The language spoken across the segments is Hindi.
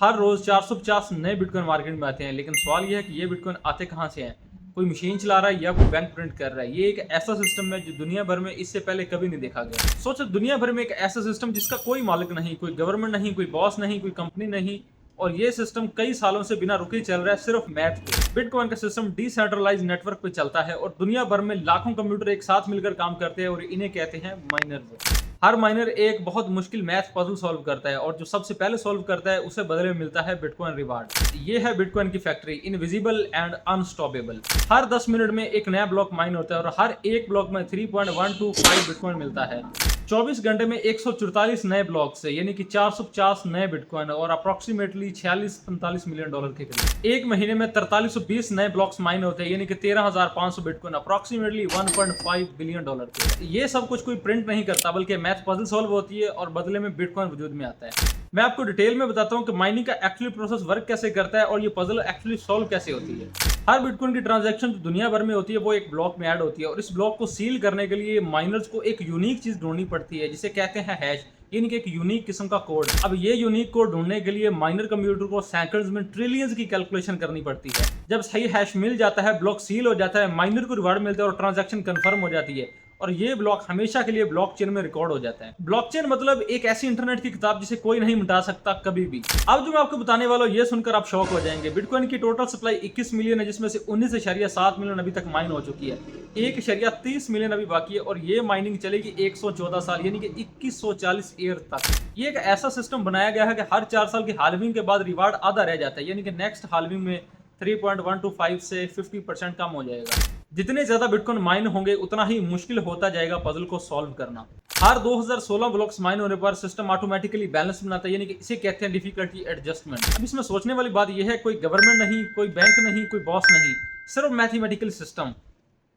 हर रोज 450 नए बिटकॉइन मार्केट में आते हैं, लेकिन सवाल यह है कि ये बिटकॉइन आते कहाँ से हैं। कोई मशीन चला रहा है या कोई बैंक प्रिंट कर रहा है। ये एक ऐसा सिस्टम है जो दुनिया भर में इससे पहले कभी नहीं देखा गया। सोचो, दुनिया भर में एक ऐसा सिस्टम जिसका कोई मालिक नहीं, कोई गवर्नमेंट नहीं, कोई बॉस नहीं, कोई कंपनी नहीं, और ये सिस्टम कई सालों से बिना रुके चल रहा है सिर्फ मैथ पे। बिटकॉइन का सिस्टम डिसेंट्रलाइज नेटवर्क पे चलता है और दुनिया भर में लाखों कंप्यूटर एक साथ मिलकर काम करते हैं और इन्हें कहते हैं माइनर्स। हर माइनर एक बहुत मुश्किल मैथ पजल सॉल्व करता है और जो सबसे पहले सॉल्व करता है उसे बदले में मिलता है बिटकॉइन रिवार्ड। ये है बिटकॉइन की factory, invisible and unstoppable. Her 10 minute में एक नया ब्लॉक माइन होता है और हर एक ब्लॉक में 3.125 बिटकॉइन मिलता है। 24 घंटे में 144 नए ब्लॉक से, यानी कि 450 नए बिटकॉइन और अप्रोक्सीमेटली 46-45 मिलियन डॉलर के करीब। एक महीने में 4320 नए ब्लॉक्स माइन होते हैं, यानी कि 13,500 बिटकॉइन, अप्रोक्सीमेटली 1.5 बिलियन डॉलर के। ये सब कुछ कोई प्रिंट नहीं करता, बल्कि मैथ पजल सॉल्व होती है और बदले में बिटकॉइन वजूद में आता है। मैं आपको डिटेल में बताता हूँ कि माइनिंग का एक्चुअली प्रोसेस वर्क कैसे करता है और ये पजल एक्चुअली सॉल्व कैसे होती है। हर बिटकॉइन की ट्रांजैक्शन जो दुनिया भर में होती है वो एक ब्लॉक में ऐड होती है और इस ब्लॉक को सील करने के लिए माइनर्स को एक यूनिक चीज ढूंढनी पड़ती है जिसे कहते हैं हैश, यानी कि एक यूनिक किस्म का कोड। अब ये यूनिक कोड ढूंढने के लिए माइनर कंप्यूटर को सेकंड्स में ट्रिलियंस की कैलकुलेशन करनी पड़ती है। जब सही हैश मिल जाता है, ब्लॉक सील हो जाता है, माइनर को रिवार्ड मिलता है और ट्रांजैक्शन कंफर्म हो जाती है और ये ब्लॉक हमेशा के लिए ब्लॉकचेन में रिकॉर्ड हो जाता है। ब्लॉकचेन मतलब एक ऐसी इंटरनेट की किताब जिसे कोई नहीं मिटा सकता कभी भी। अब जो मैं आपको बताने वाला हूं ये सुनकर आप शॉक हो जाएंगे। बिटकॉइन की टोटल सप्लाई 21 मिलियन है, जिसमें से 19.7 मिलियन अभी तक माइन हो चुकी है। 1.30 मिलियन अभी बाकी है और ये माइनिंग चलेगी 114 साल, यानी कि 2140 ईयर तक। ये एक ऐसा सिस्टम बनाया गया है कि हर 4 साल की हाल्विंग के बाद रिवार्ड आधा रह जाता है, यानी कि नेक्स्ट हाल्विंग में 3.125 से 50% कम हो जाएगा। जितने ज्यादा बिटकॉइन माइन होंगे उतना ही मुश्किल होता जाएगा पजल को सॉल्व करना। हर 2016 ब्लॉक्स माइन होने पर सिस्टम ऑटोमेटिकली बैलेंस बनाता है, यानी कि इसे कहते हैं डिफिकल्टी एडजस्टमेंट। अब इसमें सोचने वाली बात यह है, कोई गवर्नमेंट नहीं, कोई बैंक नहीं, कोई बॉस नहीं, सिर्फ मैथमेटिकल सिस्टम।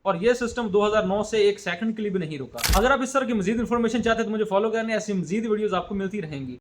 और यह सिस्टम 2009 से एक सेकंड के लिए भी नहीं रुका। अगर आप इस तरह की मजीद इन्फॉर्मेशन चाहते हैं तो मुझे फॉलो करने, ऐसी मजीद वीडियोस आपको मिलती रहेंगी।